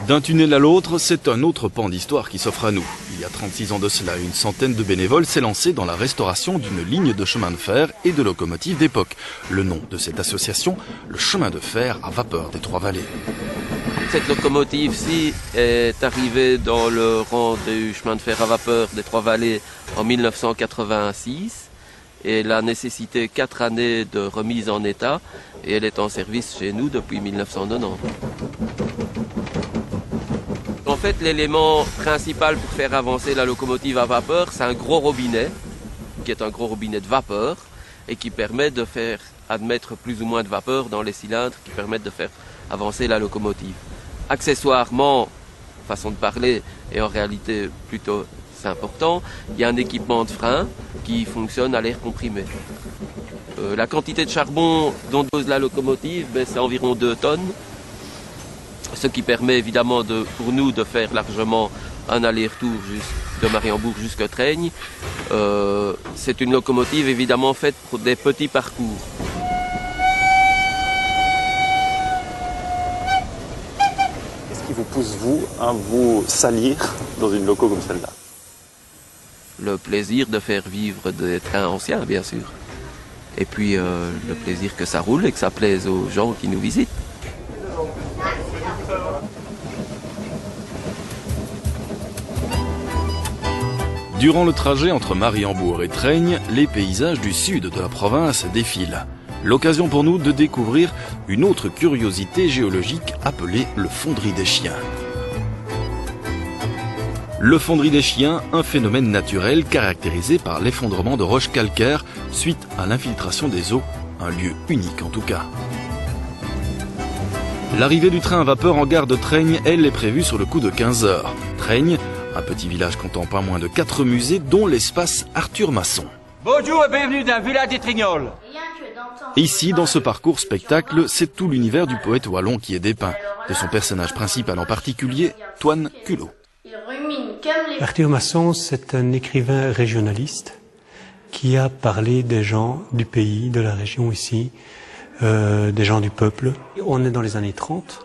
D'un tunnel à l'autre, c'est un autre pan d'histoire qui s'offre à nous. Il y a 36 ans de cela, une centaine de bénévoles s'est lancée dans la restauration d'une ligne de chemin de fer et de locomotives d'époque. Le nom de cette association, le chemin de fer à vapeur des Trois-Vallées. Cette locomotive-ci est arrivée dans le rang du chemin de fer à vapeur des Trois-Vallées en 1986. Et elle a nécessité 4 années de remise en état et elle est en service chez nous depuis 1990. En fait, l'élément principal pour faire avancer la locomotive à vapeur, c'est un gros robinet, qui est un gros robinet de vapeur et qui permet de faire admettre plus ou moins de vapeur dans les cylindres qui permettent de faire avancer la locomotive. Accessoirement, façon de parler, et en réalité plutôt c'est important, il y a un équipement de frein qui fonctionne à l'air comprimé. La quantité de charbon dont dose la locomotive, c'est environ 2 tonnes, ce qui permet évidemment pour nous de faire largement un aller-retour de Mariembourg jusqu'à Traigne. C'est une locomotive évidemment faite pour des petits parcours. Qu'est-ce qui vous pousse, vous, à vous salir dans une loco comme celle-là? Le plaisir de faire vivre des trains anciens, bien sûr. Et puis le plaisir que ça roule et que ça plaise aux gens qui nous visitent. Durant le trajet entre Mariembourg et Traigne, les paysages du sud de la province défilent. L'occasion pour nous de découvrir une autre curiosité géologique appelée le Fonderie des Chiens. Le Fonderie des Chiens, un phénomène naturel caractérisé par l'effondrement de roches calcaires suite à l'infiltration des eaux, un lieu unique en tout cas. L'arrivée du train à vapeur en gare de Traigne, elle, est prévue sur le coup de 15 h. Traigne, un petit village comptant pas moins de 4 musées, dont l'espace Arthur Masson. Bonjour et bienvenue dans le village des Trignoles. Ici, dans ce parcours spectacle, c'est tout l'univers du poète wallon qui est dépeint, de son personnage principal en particulier, Toine Culot. Arthur Masson, c'est un écrivain régionaliste qui a parlé des gens du pays, de la région ici, des gens du peuple. On est dans les années 30,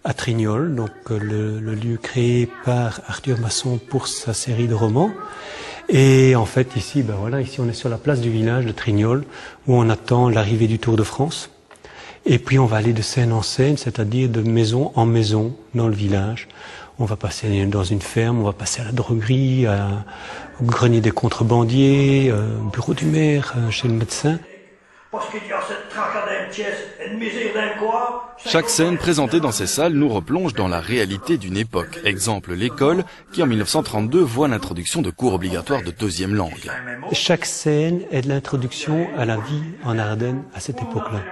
à Trignoles, donc le lieu créé par Arthur Masson pour sa série de romans. Et en fait, ici, ici on est sur la place du village de Trignoles, où on attend l'arrivée du Tour de France. Et puis on va aller de scène en scène, c'est-à-dire de maison en maison dans le village. On va passer dans une ferme, on va passer à la droguerie, au grenier des contrebandiers, au bureau du maire, chez le médecin. Chaque scène présentée dans ces salles nous replonge dans la réalité d'une époque. Exemple, l'école, qui en 1932 voit l'introduction de cours obligatoires de 2e langue. Chaque scène est de l'introduction à la vie en Ardennes à cette époque-là.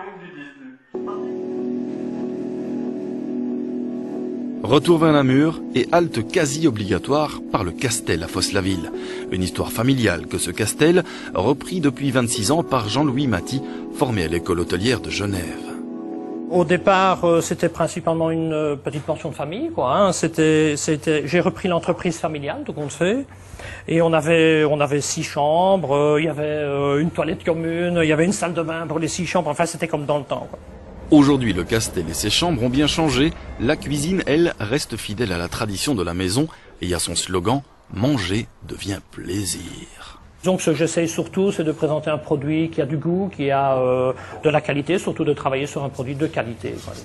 Retour vers Namur et halte quasi obligatoire par le Castel à Fosse-la-Ville. Une histoire familiale que ce Castel, repris depuis 26 ans par Jean-Louis Maty, formé à l'école hôtelière de Genève. Au départ, c'était principalement une petite pension de famille, quoi. Hein. J'ai repris l'entreprise familiale, tout compte fait. Et on avait 6 chambres, il y avait une toilette commune, il y avait une salle de bain pour les 6 chambres. Enfin, c'était comme dans le temps, quoi. Aujourd'hui, le Castel et ses chambres ont bien changé. La cuisine, elle, reste fidèle à la tradition de la maison et à son slogan « Manger devient plaisir ». Donc ce que j'essaye surtout, c'est de présenter un produit qui a du goût, qui a de la qualité, surtout de travailler sur un produit de qualité. Voilà.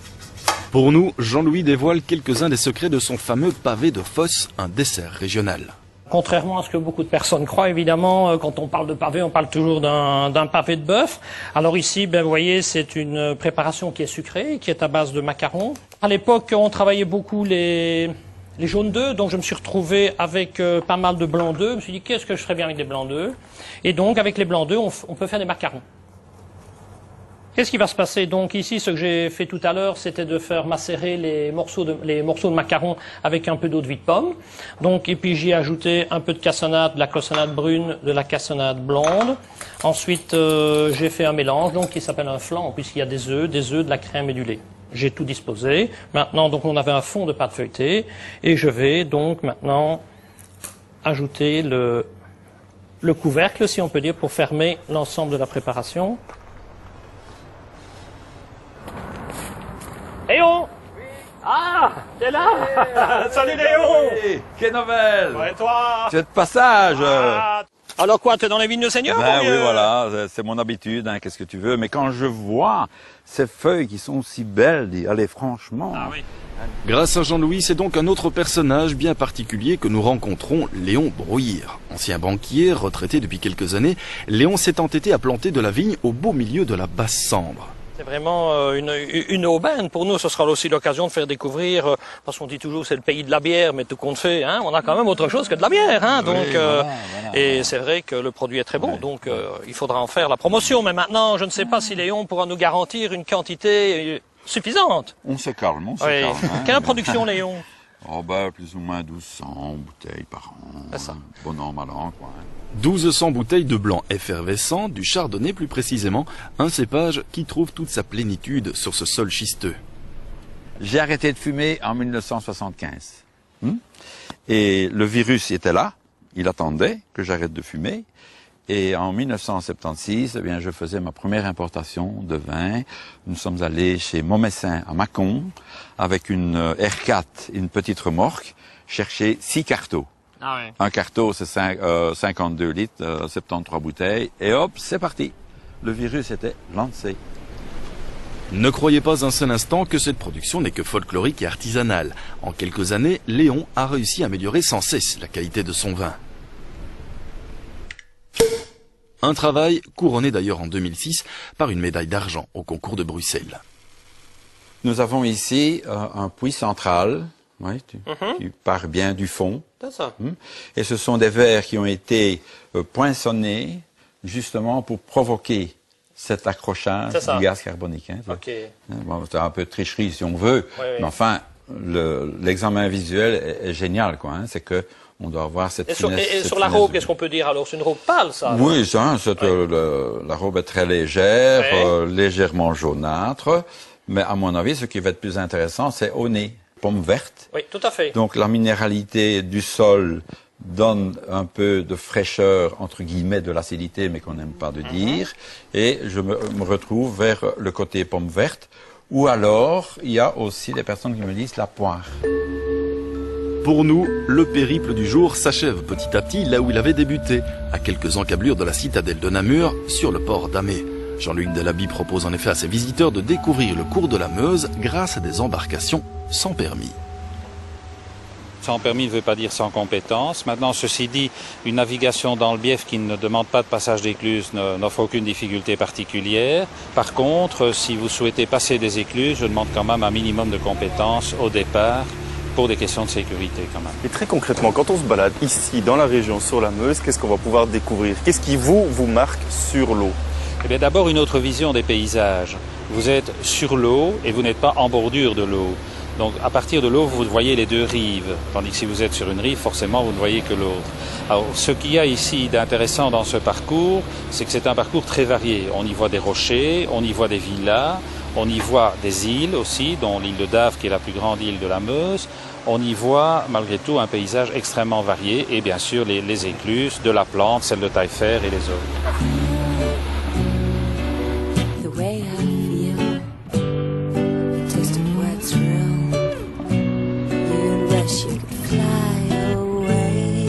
Pour nous, Jean-Louis dévoile quelques-uns des secrets de son fameux pavé de Fosse, un dessert régional. Contrairement à ce que beaucoup de personnes croient, évidemment, quand on parle de pavé, on parle toujours d'un pavé de bœuf. Alors ici, vous voyez, c'est une préparation qui est sucrée, qui est à base de macarons. À l'époque, on travaillait beaucoup les jaunes d'œufs, donc je me suis retrouvé avec pas mal de blancs d'œufs. Je me suis dit, qu'est-ce que je ferais bien avec des blancs d'œufs? Et donc, avec les blancs d'œufs, on peut faire des macarons. Qu'est-ce qui va se passer? Donc ici, ce que j'ai fait tout à l'heure, c'était de faire macérer les morceaux de macarons avec un peu d'eau de vie de pomme. Donc, et puis j'y ai ajouté un peu de cassonade, de la cassonade brune, de la cassonade blonde. Ensuite, j'ai fait un mélange donc qui s'appelle un flan, puisqu'il y a des œufs, de la crème et du lait. J'ai tout disposé. Maintenant, donc on avait un fond de pâte feuilletée, et je vais donc maintenant ajouter le couvercle, si on peut dire, pour fermer l'ensemble de la préparation. Eh oh! Ah, t'es là. Salut Léon. Hey, quelle nouvelle. Ouais, toi. Tu es de passage. Alors quoi, t'es dans les vignes de Seigneur? Ben oui, voilà, c'est mon habitude, hein, qu'est-ce que tu veux. Mais quand je vois ces feuilles qui sont si belles, allez, franchement... Ah oui. Grâce à Jean-Louis, c'est donc un autre personnage bien particulier que nous rencontrons, Léon Brouillère. Ancien banquier, retraité depuis quelques années, Léon s'est entêté à planter de la vigne au beau milieu de la Basse-Sambre. C'est vraiment une aubaine. Pour nous, ce sera aussi l'occasion de faire découvrir, parce qu'on dit toujours que c'est le pays de la bière, mais tout compte fait, hein, on a quand même autre chose que de la bière. Hein, donc, oui, voilà. Et c'est vrai que le produit est très bon, donc il faudra en faire la promotion. Mais maintenant, je ne sais pas si Léon pourra nous garantir une quantité suffisante. On se calme, on se Oui. calme. Hein. Quelle production, Léon? Oh ben, plus ou moins 1200 bouteilles par an. C'est ça. Bon an, mal an, quoi. 1200 bouteilles de blanc effervescent, du chardonnay plus précisément, un cépage qui trouve toute sa plénitude sur ce sol schisteux. J'ai arrêté de fumer en 1975. Et le virus était là, il attendait que j'arrête de fumer. Et en 1976, eh bien, je faisais ma première importation de vin. Nous sommes allés chez Montmessin à Mâcon avec une R4, une petite remorque, chercher 6 cartos. Ah oui. Un carton, c'est 52 litres, 73 bouteilles, et hop, c'est parti. Le virus était lancé. Ne croyez pas un seul instant que cette production n'est que folklorique et artisanale. En quelques années, Léon a réussi à améliorer sans cesse la qualité de son vin. Un travail couronné d'ailleurs en 2006 par une médaille d'argent au concours de Bruxelles. Nous avons ici un puits central, oui, tu pars bien du fond. C'est ça. Et ce sont des verres qui ont été poinçonnés justement pour provoquer cet accrochage du gaz carbonique. Hein, Okay. Bon, c'est un peu de tricherie si on veut, Oui, oui. mais enfin, l'examen visuel est génial, quoi. Hein, c'est que on doit avoir cette finesse. Et cette sur la finesse robe, de- qu'est-ce qu'on peut dire alors? C'est une robe pâle, ça? Oui, ça, la robe est très légère, Oui. légèrement jaunâtre, mais à mon avis, ce qui va être plus intéressant, c'est au nez, pomme verte. Oui, tout à fait. Donc la minéralité du sol donne un peu de fraîcheur, entre guillemets, de l'acidité, mais qu'on n'aime pas de dire. Et je me retrouve vers le côté pomme verte, ou alors, il y a aussi des personnes qui me disent la poire. Pour nous, le périple du jour s'achève petit à petit là où il avait débuté, à quelques encablures de la citadelle de Namur, sur le port d'Amé. Jean-Luc Delaby propose en effet à ses visiteurs de découvrir le cours de la Meuse grâce à des embarcations sans permis. Sans permis ne veut pas dire sans compétence. Maintenant, ceci dit, une navigation dans le Bief qui ne demande pas de passage d'écluse n'offre aucune difficulté particulière. Par contre, si vous souhaitez passer des écluses, je demande quand même un minimum de compétences au départ pour des questions de sécurité quand même. Et très concrètement, quand on se balade ici, dans la région, sur la Meuse, qu'est-ce qu'on va pouvoir découvrir? Qu'est-ce qui vous marque sur l'eau? Eh bien, d'abord, une autre vision des paysages. Vous êtes sur l'eau et vous n'êtes pas en bordure de l'eau. Donc, à partir de l'eau, vous voyez les deux rives. Tandis que si vous êtes sur une rive, forcément, vous ne voyez que l'autre. Alors, ce qu'il y a ici d'intéressant dans ce parcours, c'est que c'est un parcours très varié. On y voit des rochers, on y voit des villas, on y voit des îles aussi, dont l'île de Dave, qui est la plus grande île de la Meuse. On y voit, malgré tout, un paysage extrêmement varié et bien sûr les écluses, de la plante, celle de taille-fer et les autres. The way I feel, a taste of what's real. You wish you could fly away.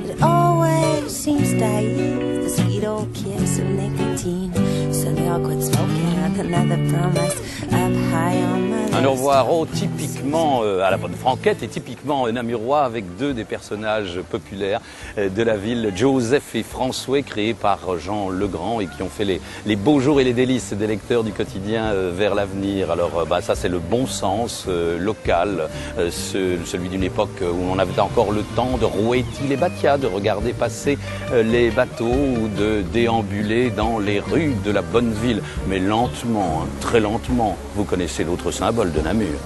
It always seems naive, the sweet old kiss of nicotine. Suddenly I'll quit smoking with another promise up high on my list. Un au revoir typiquement à la bonne franquette et typiquement namurois avec deux des personnages populaires de la ville, Joseph et François, créés par Jean Legrand et qui ont fait les beaux jours et les délices des lecteurs du quotidien Vers l'avenir. Alors ça c'est le bon sens local, celui d'une époque où on avait encore le temps de rouer les batias, de regarder passer les bateaux ou de déambuler dans les rues de la bonne ville. Mais lentement, très lentement, vous connaissez l'autre symbole de Namur.